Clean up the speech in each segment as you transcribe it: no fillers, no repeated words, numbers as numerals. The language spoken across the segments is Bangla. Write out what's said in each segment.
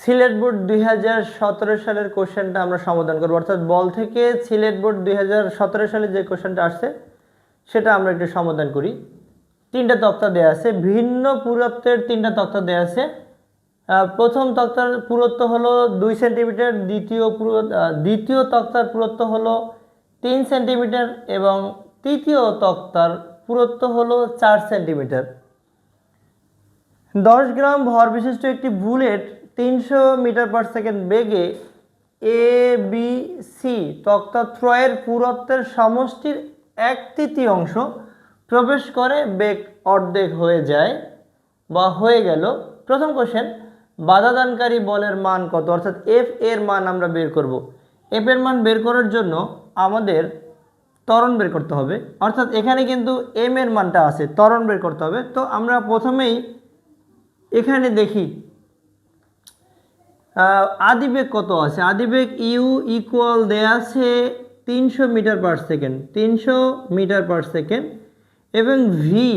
সিলেট বোর্ড 2017 সালের কোশ্চেনটা আমরা সমাধান করব, অর্থাৎ বল থেকে সিলেট বোর্ড 2017 সালে যে কোশ্চেনটা আসছে সেটা আমরা একটু সমাধান করি। তিনটা তক্তা দেয়া আছে, ভিন্ন পুরুত্বের তিনটা তক্তা দেয়া আছে। প্রথম তক্তার পুরুত্ব হলো 2 সেন্টিমিটার, দ্বিতীয় তক্তার পুরুত্ব হলো 3 সেন্টিমিটার এবং তৃতীয় তক্তার পুরুত্ব হলো 4 সেন্টিমিটার। 10 গ্রাম ভর বিশিষ্ট একটি বুলেট 300 মিটার পার সেকেন্ড বেগে ABC তক্তাত্রয়ের পুরুত্বের সমষ্টির 1/3 প্রবেশ করে বেগ অর্ধেক হয়ে যায় বা হয়ে গেল। প্রথম কোশ্চেন, বাধাদানকারী বলের মান কত, অর্থাৎ এফ এর মান আমরা বের করব। এফ এর মান বের করার জন্য আমাদের ত্বরণ বের করতে হবে, অর্থাৎ এখানে কিন্তু এম এর মানটা আছে, ত্বরণ বের করতে হবে। তো আমরা প্রথমেই এখানে দেখি আদিবেগ কত আছে। আদিবেগ ইউ ইকুয়াল দেয়া আছে 300 metre per second, 300 metre per second এবং ভি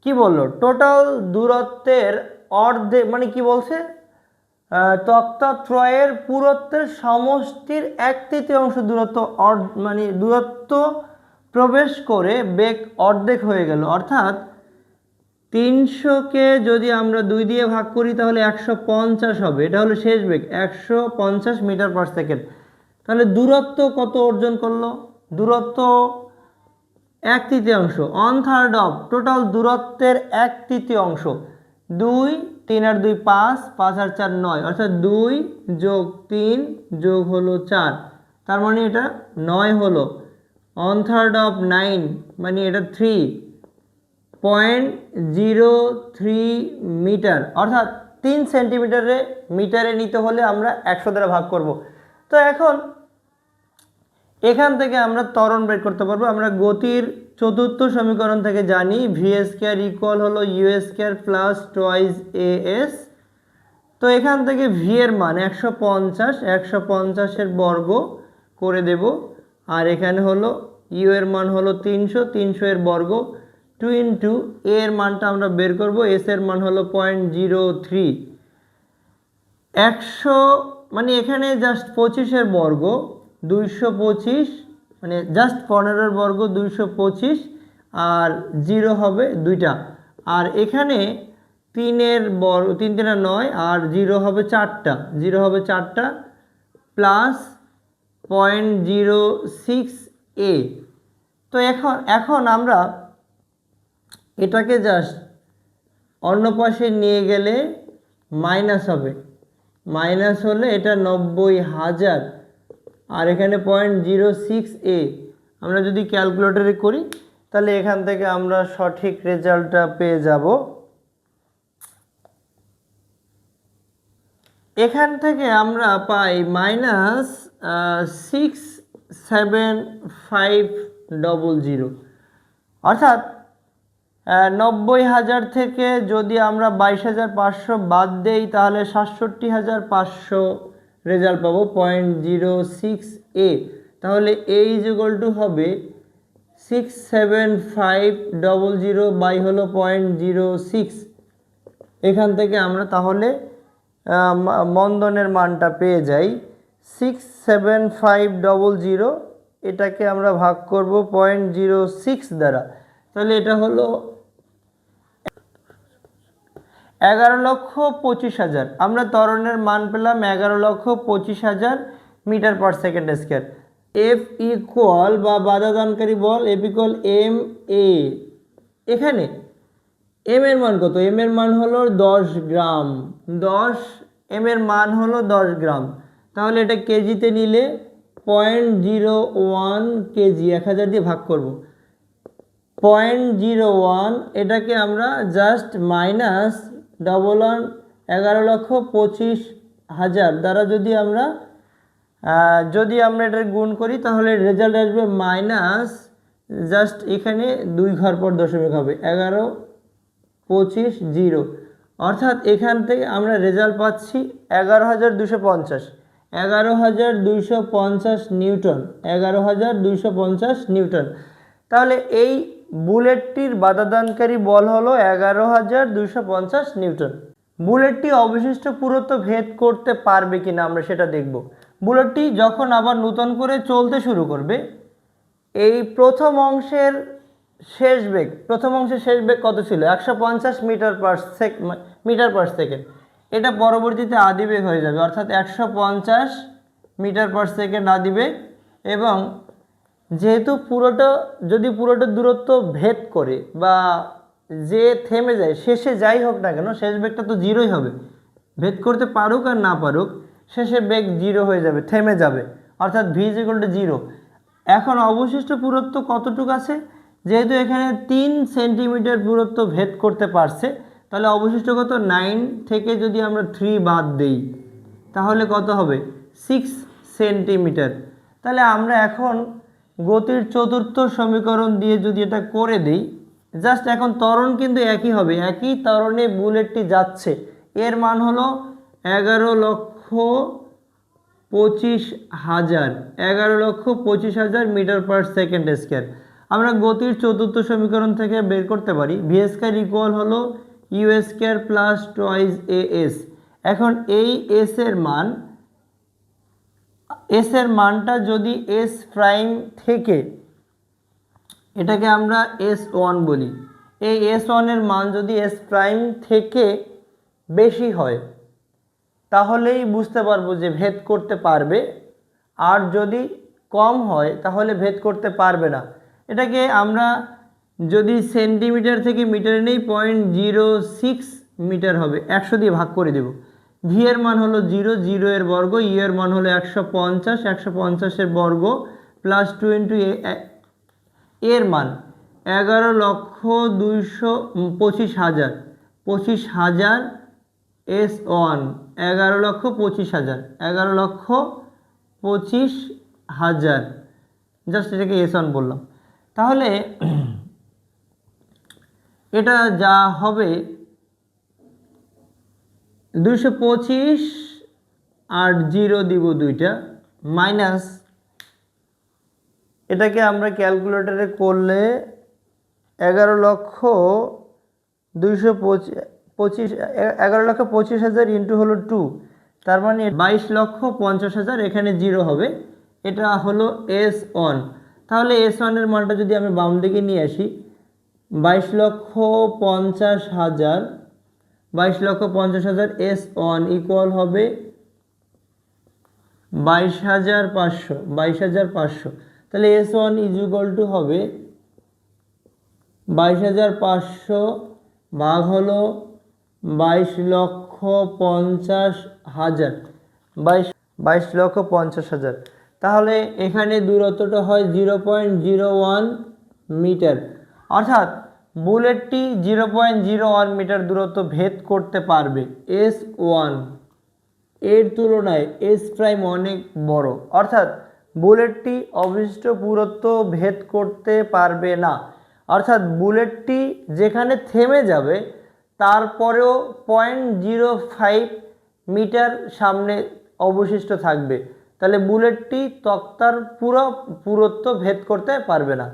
কি বললো, টোটাল দূরত্বের অর্ধেক, মানে কি বলছে, তক্তাত্রয়ের পুরুত্বের সমষ্টির 1/3 দূরত্ব, মানে দূরত্ব প্রবেশ করে বেগ অর্ধেক হয়ে গেল। অর্থাৎ 300কে যদি আমরা 2 দিয়ে ভাগ করি তাহলে 150 হবে, এটা হলো শেষ বেগ 150 মিটার পার সেকেন্ড। তাহলে দূরত্ব কত অর্জন করলো, দূরত্ব 1/3, 1/3 অফ টোটাল দূরত্বের 1/3। 2 3 আর 2 5, 5 আর 4 9, অর্থাৎ 2 যোগ 3 যোগ হলো 4, তার মানে এটা 9 হলো। 1/3 অফ 9 মানে এটা 3.03 মিটার, অর্থাৎ 3 সেন্টিমিটারে মিটারে নিতে হলে আমরা 100 দ্বারা ভাগ করব। তো এখন এখান থেকে আমরা ত্বরণ বের করতে পারবো। আমরা গতির চতুর্থ সমীকরণ থেকে জানি ভি স্কয়ার ইকুয়াল হলো U square plus twice A S. তো এখান থেকে ভি এর মান 150, 150 এর বর্গ করে দেব, আর এখানে হলো ইউ এর মান হলো 300, 300 এর বর্গ, 2 ইন্টু এ এর মানটা আমরা বের করব, এস এর মান হলো 0.03। 100 মানে এখানে জাস্ট 25 এর বর্গ 225, মানে জাস্ট 15 এর বর্গ 225, আর 0 হবে 2টা, আর এখানে 3 এর বর্গ 3 3 9, আর 0 হবে 4টা, 0 হবে 4টা প্লাস 0.06 এ। তো এখন আমরা এটাকে জাস্ট অন্য পাশে নিয়ে গেলে মাইনাস হবে, মাইনাস হলে এটা 90,000, আর এখানে 0.06 এ। আমরা যদি ক্যালকুলেটরে করি তাহলে এখান থেকে আমরা সঠিক রেজাল্টটা পেয়ে যাব। এখান থেকে আমরা পাই -67500, অর্থাৎ 90,000 থেকে যদি আমরা 22,500 বাদ দেই তাহলে 67,500 রেজাল্ট পাবো, 0.06 এ। তাহলে এ ইজ ইকুয়াল টু হবে 67500 বাই হলো 0.06। এখান থেকে আমরা তাহলে মন্দনের মানটা পেয়ে যাই 67500, এটাকে আমরা ভাগ করব 0.06 দ্বারা, তাহলে এটা হলো 11,25,000। আমরা ত্বরণের মান পেলাম 11,25,000 metre per second square. F equal বা বাধাদানকারী বল এফ ইকুয়াল এম এ। এখানে এম এর মান কত, এম এর মান হলো 10 গ্রাম, 10 এম এর মান হলো 10 গ্রাম, তাহলে এটা কেজিতে নিলে 0.01 কেজি, 1000 দিয়ে ভাগ করব, 0.01, এটাকে আমরা জাস্ট মাইনাস 11,25,000 দ্বারা যদি আমরা এটা গুণ করি তাহলে রেজাল্ট আসবে মাইনাস, জাস্ট এখানে 2 ঘর পর দশমিক হবে, 11,25,000, অর্থাৎ এখান থেকে আমরা রেজাল্ট পাচ্ছি 11,250, 11,250 নিউটন, 11,250 নিউটন। তাহলে এই বুলেটটির বাধাদানকারী বল হলো 11,250 নিউটন। বুলেটটি অবশিষ্ট পুরুত্ব ভেদ করতে পারবে কিনা আমরা সেটা দেখব। বুলেটটি যখন আবার নতুন করে চলতে শুরু করবে, এই প্রথম অংশের শেষ বেগ কত ছিল? 150 মিটার পার সেকেন্ড। এটা পরবর্তীতে আদিবেগ হয়ে যাবে, অর্থাৎ 150 মিটার পার সেকেন্ড আদিবেগ। এবং যেহেতু পুরোটা দূরত্ব ভেদ করে বা যে থেমে যায়, শেষে যাই হোক না কেন, শেষ বেগটা তো জিরোই হবে। ভেদ করতে পারুক আর না পারুক, শেষে বেগ জিরো হয়ে যাবে, থেমে যাবে, অর্থাৎ v = 0। এখন অবশিষ্ট পুরুত্ব কতটুকু আছে? যেহেতু এখানে 3 সেন্টিমিটার পুরুত্ব ভেদ করতে পারছে, তাহলে অবশিষ্ট কত? 9 থেকে যদি আমরা 3 বাদ দেই তাহলে কত হবে? 6 সেন্টিমিটার। তাহলে আমরা এখন গতির চতুর্থ সমীকরণ দিয়ে যদি এটা করে দিই, জাস্ট এখন ত্বরণ কিন্তু একই হবে, একই ত্বরণে বুলেটটি যাচ্ছে। এর মান হলো 11,25,000 মিটার পার সেকেন্ড স্কয়ার। আমরা গতির চতুর্থ সমীকরণ থেকে বের করতে পারি v স্কয়ার ইকুয়াল হলো u square plus twice as। এখন এই এস এর মানটা যদি এস প্রাইম থেকে, এটাকে আমরা S1 বলি, এই S1 এর মান যদি এস প্রাইম থেকে বেশি হয় তাহলেই বুঝতে পারবো যে ভেদ করতে পারবে, আর যদি কম হয় তাহলে ভেদ করতে পারবে না। এটাকে আমরা যদি সেন্টিমিটার থেকে মিটারে নেই 0.06 মিটার হবে, 100 দিয়ে ভাগ করে দেব। v এর মান হলো 0, 0 এর বর্গ, u এর মান হলো 150, 150 এর বর্গ প্লাস 2 এর মান 11,225,000, 25,000 S1, 11,25,000, 11,25,000, জাস্ট এটাকে S1 বললাম। তাহলে এটা যা হবে 225 আর 0 দিব দুইটা, মাইনাস এটাকে আমরা ক্যালকুলেটরে করলে 11,25,000 ইন্টু হলো 2, তার মানে 22,50,000, এখানে 0 হবে, এটা হলো S1। তাহলে S1 এর মানটা যদি আমি বাম দিকে নিয়ে আসি, 22,50,000 S1 ইকুয়াল হবে 22,500। তাহলে S1 ইজ ইকুয়াল টু হবে 22,500 ভাগ হলো 22,50,000, 22,50,000। তাহলে এখানে দূরত্বটা হয় 0.01 মিটার, অর্থাৎ বুলেটটি 0.01 মিটার দূরত্ব ভেদ করতে পারবে S1। এর তুলনায় এস প্রাইম অনেক বড়, অর্থাৎ বুলেটটি অবশিষ্ট পুরুত্ব ভেদ করতে পারবে না। অর্থাৎ বুলেটটি যেখানে থেমে যাবে তারপরেও 0.05 মিটার সামনে অবশিষ্ট থাকবে, তাহলে বুলেটটি তক্তার পুরো পুরুত্ব ভেদ করতে পারবে না।